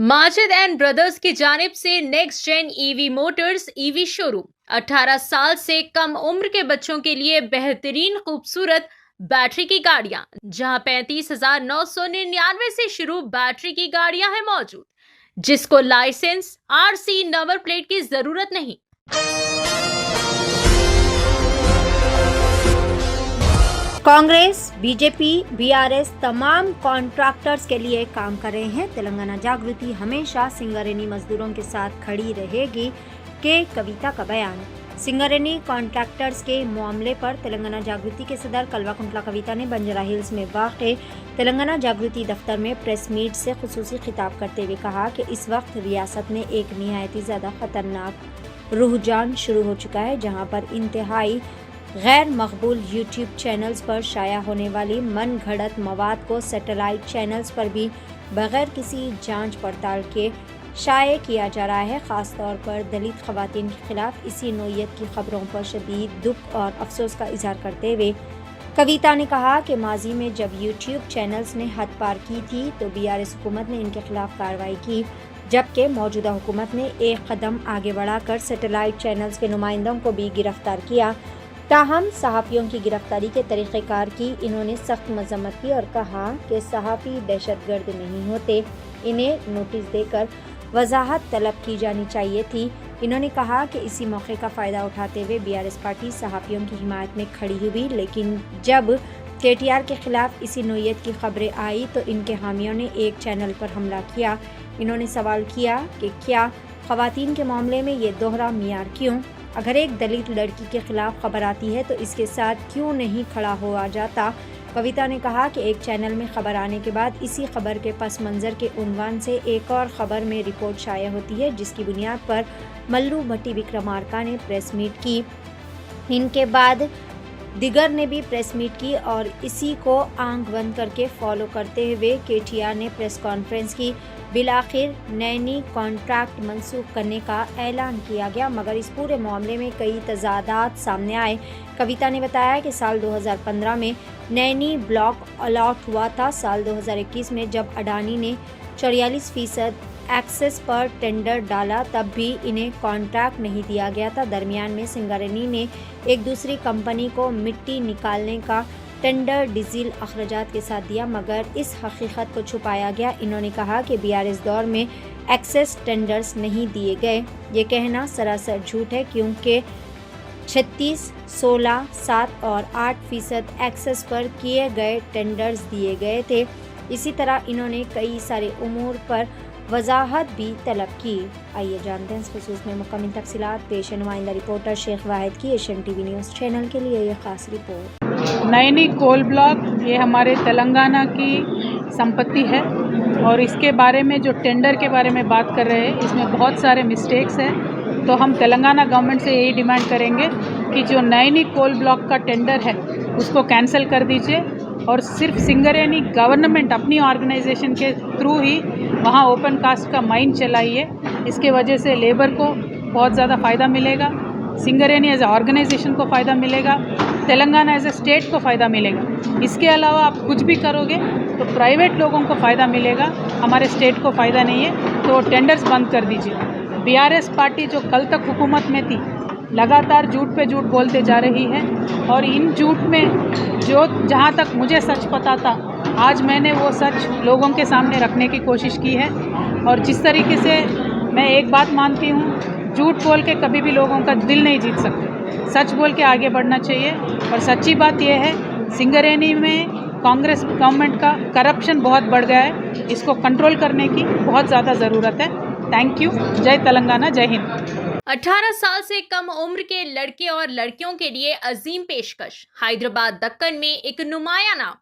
Majid and brothers की जानिब से next gen EV motors EV showroom 18 साल से कम उम्र के बच्चों के लिए बेहतरीन खूबसूरत बैटरी की गाड़ियां, जहां 35,999 से शुरू बैटरी की गाड़ियां हैं मौजूद, जिसको लाइसेंस आरसी नंबर प्लेट की जरूरत नहीं। कांग्रेस, बीजेपी, बीआरएस तमाम कॉन्ट्रैक्टर्स के लिए काम कर रहे हैं। तेलंगाना जागृति हमेशा सिंगरेनी मजदूरों के साथ खड़ी रहेगी के कविता का बयान। सिंगरेनी कॉन्ट्रैक्टर्स के मामले पर तेलंगाना जागृति के सदर कल्वाकुंटला कविता ने बंजारा हिल्स में वाक़ तेलंगाना जागृति दफ्तर में प्रेस मीट से खुसूसी खिताब करते हुए कहा कि इस वक्त रियासत में एक निहायती ज़्यादा खतरनाक रुझान शुरू हो चुका है, जहाँ पर इंतहाई गैर मकबूल यूट्यूब चैनल्स पर शाया होने वाली मन घड़त मवाद को सैटेलाइट चैनल्स पर भी बगैर किसी जांच पड़ताल के शाये किया जा रहा है। ख़ास तौर पर दलित ख़वातीन के खिलाफ इसी नौयत की खबरों पर शदीद दुख और अफसोस का इजहार करते हुए कविता ने कहा कि माजी में जब यूट्यूब चैनल्स ने हद पार की थी तो बीआरएस हुकूमत ने इनके खिलाफ कार्रवाई की, जबकि मौजूदा हुकूमत ने एक कदम आगे बढ़ाकर सैटेलाइट चैनल्स के नुमाइंदों को भी गिरफ्तार किया। ताहम सहाफ़ियों की गिरफ्तारी के तरीक़ेकार की इन्होंने सख्त मजम्मत की और कहा कि सहाफ़ी दहशतगर्द नहीं होते, इन्हें नोटिस देकर वजाहत तलब की जानी चाहिए थी। इन्होंने कहा कि इसी मौके का फ़ायदा उठाते हुए बीआरएस पार्टी सहाफ़ियों की हिमायत में खड़ी हुई, लेकिन जब केटीआर के खिलाफ इसी नौयत की खबरें आई तो इनके हामियों ने एक चैनल पर हमला किया। इन्होंने सवाल किया कि क्या ख़वातीन के मामले में ये दोहरा मियार क्यों? अगर एक दलित लड़की के खिलाफ खबर आती है तो इसके साथ क्यों नहीं खड़ा हुआ जाता? कविता ने कहा कि एक चैनल में खबर आने के बाद इसी खबर के पस मंज़र के उन्वान से एक और खबर में रिपोर्ट शाया होती है, जिसकी बुनियाद पर मल्लू भट्टी विक्रमार्का ने प्रेस मीट की। इनके बाद दिगर ने भी प्रेस मीट की और इसी को आंख बंद करके फॉलो करते हुए केटीआर ने प्रेस कॉन्फ्रेंस की। बिलाखिर नैनी कॉन्ट्रैक्ट मंसूख करने का ऐलान किया गया, मगर इस पूरे मामले में कई तजादात सामने आए। कविता ने बताया कि साल 2015 में नैनी ब्लॉक अलॉट हुआ था। साल 2021 में जब अडानी ने 44% एक्सेस पर टेंडर डाला तब भी इन्हें कॉन्ट्रैक्ट नहीं दिया गया था। दरमियान में सिंगरेनी ने एक दूसरी कंपनी को मिट्टी निकालने का टेंडर डीजल अखराजात के साथ दिया, मगर इस हकीकत को छुपाया गया। इन्होंने कहा कि बीआरएस दौर में एक्सेस टेंडर्स नहीं दिए गए। ये कहना सरासर झूठ है, क्योंकि 36, 16, 7 और 8% एक्सेस पर किए गए टेंडर्स दिए गए थे। इसी तरह इन्होंने कई सारे उमूर पर वजाहत भी तलब की। आइए जानते हैं इस खुसूस में मुकम्मल तफसीलात। पेश नुमाइंदा रिपोर्टर शेख वाहिद की एशियन टीवी न्यूज़ चैनल के लिए ये खास रिपोर्ट। नैनी कोल ब्लॉक ये हमारे तेलंगाना की संपत्ति है और इसके बारे में जो टेंडर के बारे में बात कर रहे हैं इसमें बहुत सारे मिस्टेक्स हैं। तो हम तेलंगाना गवर्नमेंट से यही डिमांड करेंगे कि जो नैनी कोल ब्लॉक का टेंडर है उसको कैंसिल कर दीजिए और सिर्फ सिंगरेनी गवर्नमेंट अपनी ऑर्गेनाइजेशन के थ्रू ही वहाँ ओपन कास्ट का माइन चलाइए। इसके वजह से लेबर को बहुत ज़्यादा फ़ायदा मिलेगा, सिंगरेनी एज ए ऑर्गेनाइजेशन को फ़ायदा मिलेगा, तेलंगाना एज ए स्टेट को फ़ायदा मिलेगा। इसके अलावा आप कुछ भी करोगे तो प्राइवेट लोगों को फ़ायदा मिलेगा, हमारे स्टेट को फ़ायदा नहीं है। तो टेंडर्स बंद कर दीजिए। बीआरएस पार्टी जो कल तक हुकूमत में थी लगातार झूठ पे झूठ बोलते जा रही है और इन झूठ में जो जहाँ तक मुझे सच पता था आज मैंने वो सच लोगों के सामने रखने की कोशिश की है। और जिस तरीके से मैं एक बात मानती हूँ, झूठ बोल के कभी भी लोगों का दिल नहीं जीत सकते, सच बोल के आगे बढ़ना चाहिए। और सच्ची बात यह है सिंगरेनी में कांग्रेस गवर्नमेंट का करप्शन बहुत बढ़ गया है, इसको कंट्रोल करने की बहुत ज़्यादा ज़रूरत है। Thank you. जय तेलंगाना, जय हिंद। 18 साल से कम उम्र के लड़के और लड़कियों के लिए अजीम पेशकश। हैदराबाद दक्कन में एक नुमाया नाम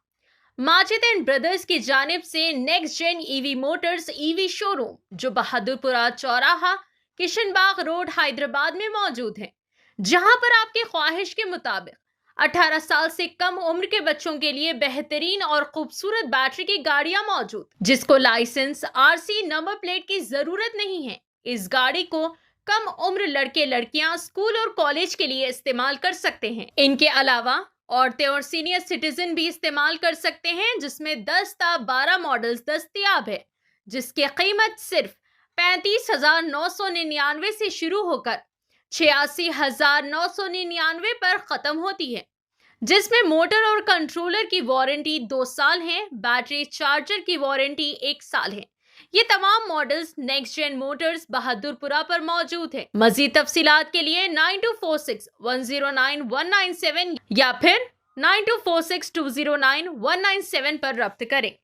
माजिद एंड ब्रदर्स की जानिब से next gen EV motors EV showroom, जो बहादुरपुरा चौराहा किशनबाग रोड हैदराबाद में मौजूद है, जहां पर आपके ख्वाहिश के मुताबिक 18 साल से कम उम्र के बच्चों के लिए बेहतरीन और खूबसूरत बैटरी की गाड़ियां मौजूद, जिसको लाइसेंस आरसी नंबर प्लेट की जरूरत नहीं है। इस गाड़ी को कम उम्र लड़के लड़कियां स्कूल और कॉलेज के लिए इस्तेमाल कर सकते हैं। इनके अलावा औरतें और सीनियर सिटीजन भी इस्तेमाल कर सकते हैं, जिसमें 10 ता 12 मॉडल्स दस्तयाब है, जिसकी कीमत सिर्फ 35,999 से शुरू होकर 86,999 पर खत्म होती है, जिसमें मोटर और कंट्रोलर की वारंटी 2 साल है, बैटरी चार्जर की वारंटी 1 साल है। ये तमाम models next gen motors Bahadurpura पर मौजूद है। मजीद तफसीलात के लिए 9246109197 या फिर 9246209197 पर रब्त करें।